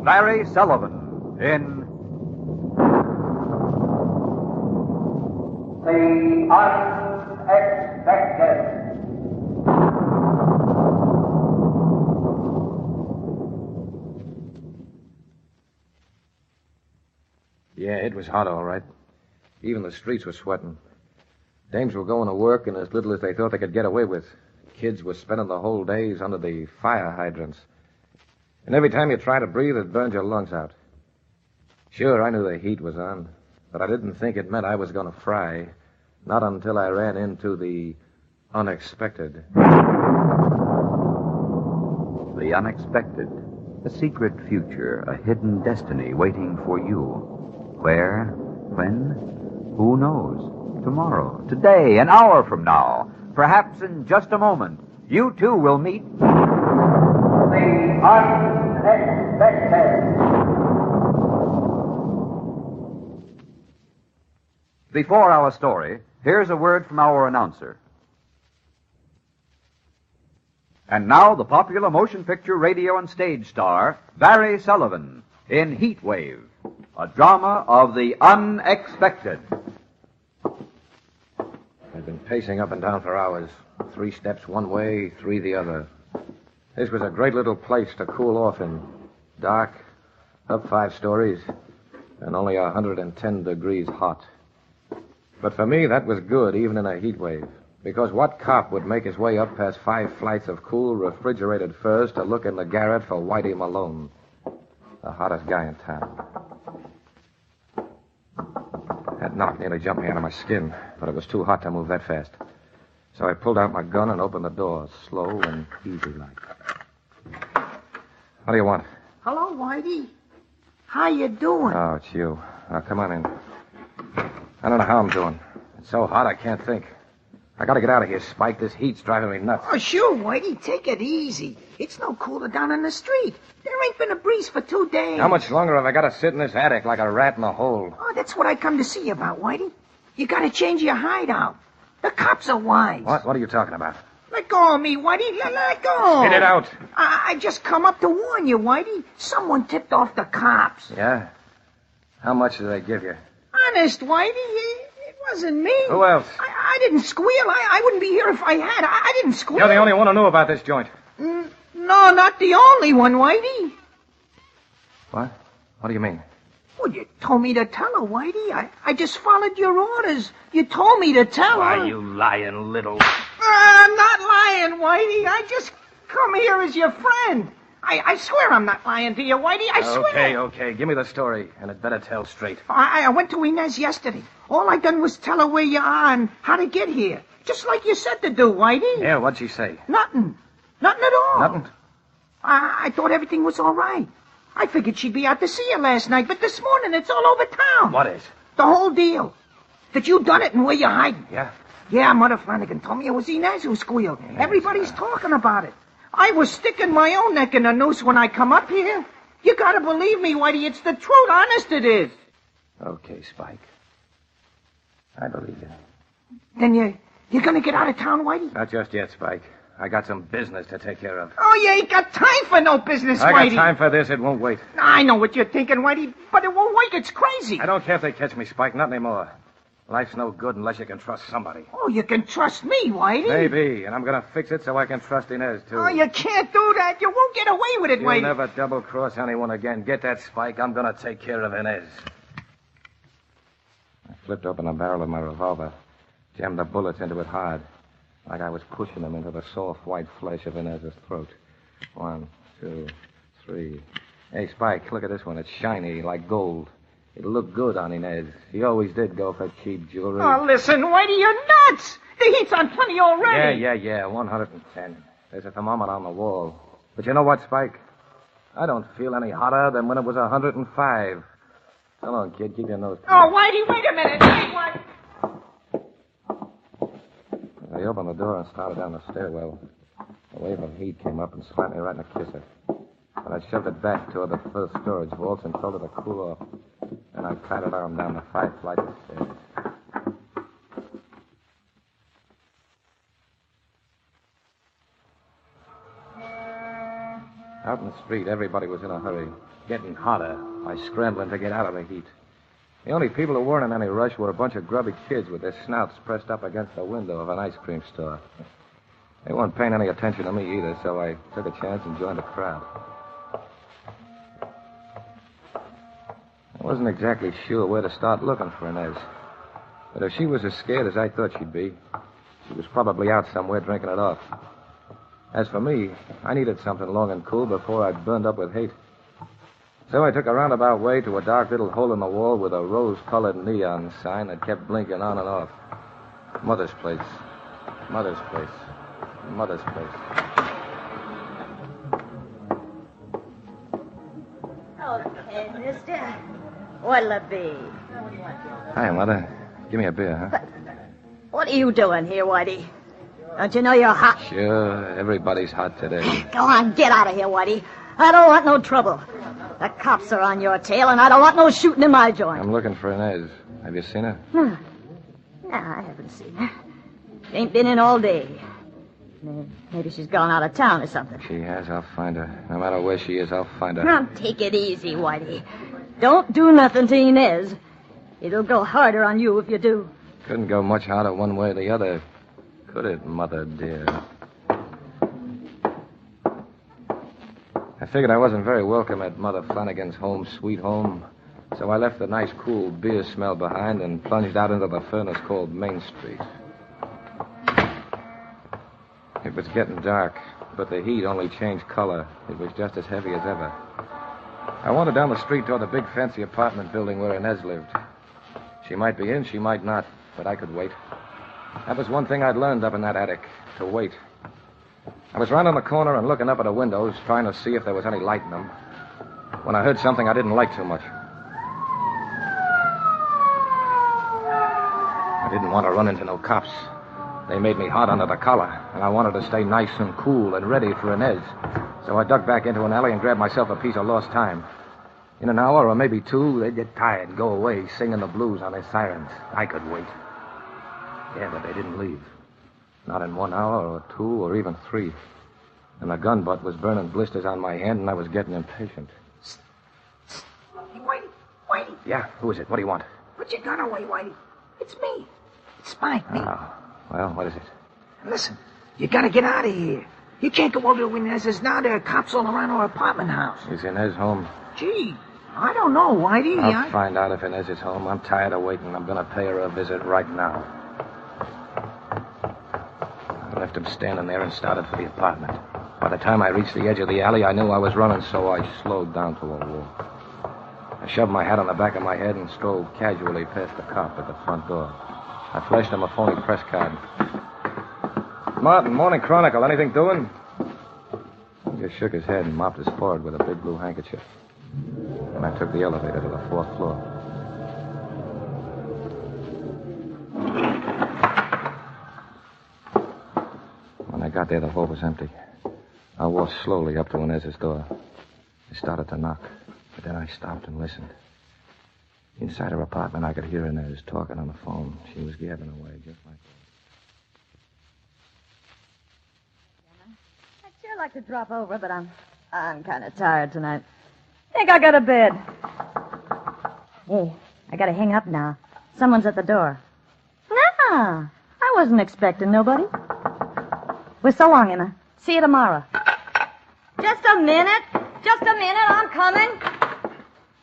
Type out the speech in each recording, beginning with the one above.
Larry Sullivan in The Unexpected. Yeah, it was hot, all right. Even the streets were sweating. Dames were going to work in as little as they thought they could get away with. Kids were spending the whole days under the fire hydrants. And every time you tried to breathe, it burned your lungs out. Sure, I knew the heat was on, but I didn't think it meant I was going to fry. Not until I ran into the unexpected. The Unexpected. A secret future, a hidden destiny waiting for you. Where? When? Who knows? Tomorrow, today, an hour from now, perhaps in just a moment, you too will meet The Unexpected. Before our story, here's a word from our announcer. And now the popular motion picture, radio, and stage star, Barry Sullivan, in Heat Wave, a drama of the unexpected. I'd been pacing up and down for hours. 3 steps one way, 3 the other. This was a great little place to cool off in. Dark, up 5 stories, and only 110 degrees hot. But for me, that was good, even in a heat wave. Because what cop would make his way up past 5 flights of cool, refrigerated furs to look in the garret for Whitey Malone, the hottest guy in town? That knock nearly jumped me out of my skin, but it was too hot to move that fast. So I pulled out my gun and opened the door, slow and easy-like. What do you want? Hello, Whitey. How you doing? Oh, it's you. Now, come on in. I don't know how I'm doing. It's so hot I can't think. I gotta get out of here, Spike. This heat's driving me nuts. Oh, sure, Whitey. Take it easy. It's no cooler down in the street. There ain't been a breeze for 2 days. How much longer have I got to sit in this attic like a rat in a hole? Oh, that's what I come to see you about, Whitey. You gotta change your hideout. The cops are wise. What? What are you talking about? Let go of me, Whitey. Let go. Spit it out. I just come up to warn you, Whitey. Someone tipped off the cops. Yeah? How much did they give you? Honest, Whitey. It wasn't me. Who else? I didn't squeal. I wouldn't be here if I had. I didn't squeal. You're the only one who knew about this joint. No, not the only one, Whitey. What? What do you mean? Well, you told me to tell her, Whitey. I just followed your orders. You told me to tell her. Why, you lying little... I'm not lying, Whitey. I just come here as your friend. I swear I'm not lying to you, Whitey. I swear. Okay. Give me the story, and it better tell straight. I went to Inez yesterday. All I done was tell her where you are and how to get here. Just like you said to do, Whitey. Yeah, what'd she say? Nothing. Nothing at all. Nothing? I thought everything was all right. I figured she'd be out to see you last night, but this morning it's all over town. What is? The whole deal. That you done it and where you're hiding. Yeah? Yeah, Mother Flanagan told me it was Inez who squealed. Yes, Everybody's talking about it. I was sticking my own neck in a noose when I come up here. You gotta believe me, Whitey. It's the truth. Honest it is. Okay, Spike. I believe you. Then you're gonna get out of town, Whitey? Not just yet, Spike. I got some business to take care of. Oh, you ain't got time for no business, I Whitey. got time for this. It won't wait. I know what you're thinking, Whitey, but it won't wait. It's crazy. I don't care if they catch me, Spike. Not anymore. Life's no good unless you can trust somebody. Oh, you can trust me, Whitey. Maybe, and I'm going to fix it so I can trust Inez, too. Oh, you can't do that. You won't get away with it, You'll Whitey. never double-cross anyone again. Get that, Spike. I'm going to take care of Inez. I flipped open the barrel of my revolver, jammed the bullets into it hard, like I was pushing them into the soft white flesh of Inez's throat. 1, 2, 3. Hey, Spike, look at this one. It's shiny, like gold. It'll look good on Inez. She always did go for cheap jewelry. Oh, listen, Whitey, you're nuts. The heat's on plenty already. Yeah. 110. There's a thermometer on the wall. But you know what, Spike? I don't feel any hotter than when it was 105. Come on, kid. Keep your nose clean. Oh, Whitey, wait a minute. Wait, what? I opened the door and started down the stairwell. A wave of heat came up and slapped me right in the kisser. But I shoved it back toward the first storage vaults and told her to cool off. Then I patted on down the 5 flights of stairs. Out in the street, everybody was in a hurry, getting hotter by scrambling to get out of the heat. The only people who weren't in any rush were a bunch of grubby kids with their snouts pressed up against the window of an ice cream store. They weren't paying any attention to me either, so I took a chance and joined the crowd. I wasn't exactly sure where to start looking for Inez. But if she was as scared as I thought she'd be, she was probably out somewhere drinking it off. As for me, I needed something long and cool before I burned up with hate. So I took a roundabout way to a dark little hole in the wall with a rose-colored neon sign that kept blinking on and off. Mother's place. Mother's place. Mother's place. Okay, mister. What'll it be? Hi, Mother. Give me a beer, huh? What are you doing here, Whitey? Don't you know you're hot? Sure, everybody's hot today. Go on, get out of here, Whitey. I don't want no trouble. The cops are on your tail, and I don't want no shooting in my joint. I'm looking for Inez. Have you seen her? No, I haven't seen her. She ain't been in all day. Maybe she's gone out of town or something. She has. I'll find her. No matter where she is, I'll find her. Now, take it easy, Whitey. Don't do nothing to Inez. It'll go harder on you if you do. Couldn't go much harder one way or the other, could it, Mother dear? I figured I wasn't very welcome at Mother Flanagan's home, sweet home, so I left the nice, cool beer smell behind and plunged out into the furnace called Main Street. It was getting dark, but the heat only changed color. It was just as heavy as ever. I wandered down the street toward the big fancy apartment building where Inez lived. She might be in, she might not, but I could wait. That was one thing I'd learned up in that attic, to wait. I was round on the corner and looking up at the windows, trying to see if there was any light in them, when I heard something I didn't like too much. I didn't want to run into no cops. They made me hot under the collar, and I wanted to stay nice and cool and ready for Inez. So I ducked back into an alley and grabbed myself a piece of lost time. In an hour or maybe two, they'd get tired and go away, singing the blues on their sirens. I could wait. Yeah, but they didn't leave. Not in 1 hour or 2 or even 3. And the gun butt was burning blisters on my hand, and I was getting impatient. Hey, Whitey. Yeah, who is it? What do you want? Put your gun away, Whitey. It's me. It's Spike, me. Oh, well, what is it? Listen, you gotta get out of here. You can't go over to Inez's now. There are cops all around our apartment house. Is Inez home? Gee, I don't know, Whitey. I'll find out if Inez is home. I'm tired of waiting. I'm going to pay her a visit right now. I left him standing there and started for the apartment. By the time I reached the edge of the alley, I knew I was running, so I slowed down to a walk. I shoved my hat on the back of my head and strolled casually past the cop at the front door. I flashed him a phony press card. Martin, Morning Chronicle. Anything doing? He just shook his head and mopped his forehead with a big blue handkerchief. And I took the elevator to the 4th floor. When I got there, the hall was empty. I walked slowly up to Inez's door. I started to knock, but then I stopped and listened. Inside her apartment, I could hear Inez talking on the phone. She was gabbing away just like that. I'd sure like to drop over, but I'm kind of tired tonight. Think I got a bed. Hey, I gotta hang up now. Someone's at the door. No, I wasn't expecting nobody. Well, so long, Emma. See you tomorrow. Just a minute. I'm coming.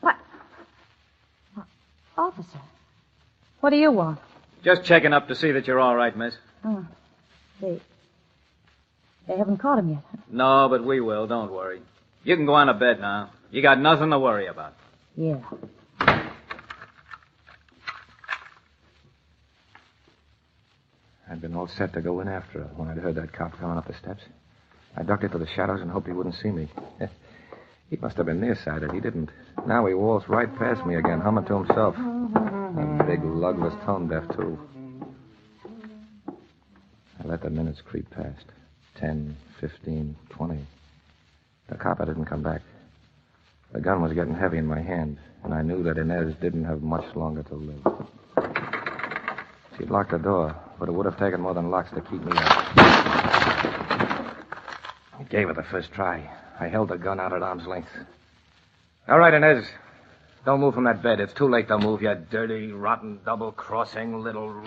What? Officer, what do you want? Just checking up to see that you're all right, miss. Oh, they haven't caught him yet. No, but we will. Don't worry. You can go on to bed now. You got nothing to worry about. Yeah. I'd been all set to go in after her when I'd heard that cop coming up the steps. I ducked into the shadows and hoped he wouldn't see me. He must have been nearsighted. He didn't. Now he waltzed right past me again, humming to himself. A big lug was tone deaf, too. I let the minutes creep past. 10, 15, 20. The copper didn't come back. The gun was getting heavy in my hand, and I knew that Inez didn't have much longer to live. She'd locked the door, but it would have taken more than locks to keep me out. He gave it the first try. I held the gun out at arm's length. All right, Inez. Don't move from that bed. It's too late to move, you dirty, rotten, double-crossing little...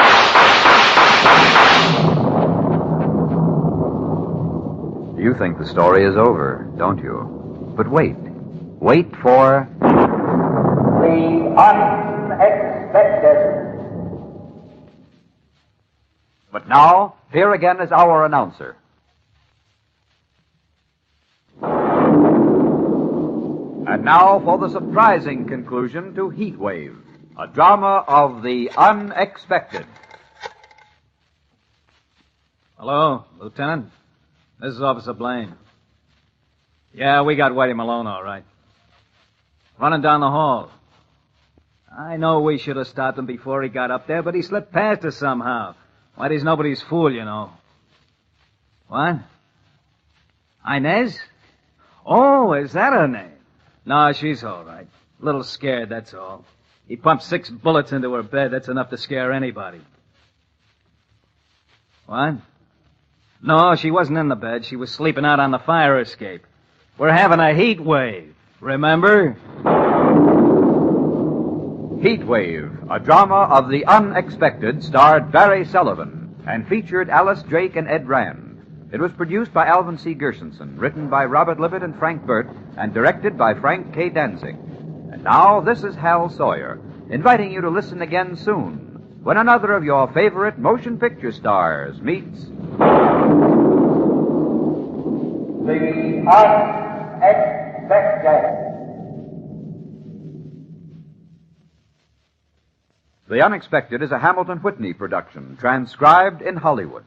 You think the story is over, don't you? But wait. Wait for... The unexpected. But now, here again is our announcer. And now for the surprising conclusion to Heat Wave, a drama of the unexpected. Hello, Lieutenant? This is Officer Blaine. Yeah, we got Whitey Malone, all right. Running down the hall. I know we should have stopped him before he got up there, but he slipped past us somehow. Whitey's nobody's fool, you know. What? Inez? Oh, is that her name? No, she's all right. A little scared, that's all. He pumped 6 bullets into her bed. That's enough to scare anybody. What? No, she wasn't in the bed. She was sleeping out on the fire escape. We're having a heat wave, remember? Heat Wave, a drama of the unexpected, starred Barry Sullivan and featured Alice Drake and Ed Rand. It was produced by Alvin C. Gershenson, written by Robert Libet and Frank Burt, and directed by Frank K. Danzig. And now, this is Hal Sawyer, inviting you to listen again soon, when another of your favorite motion picture stars meets... The unexpected. The Unexpected is a Hamilton Whitney production, transcribed in Hollywood.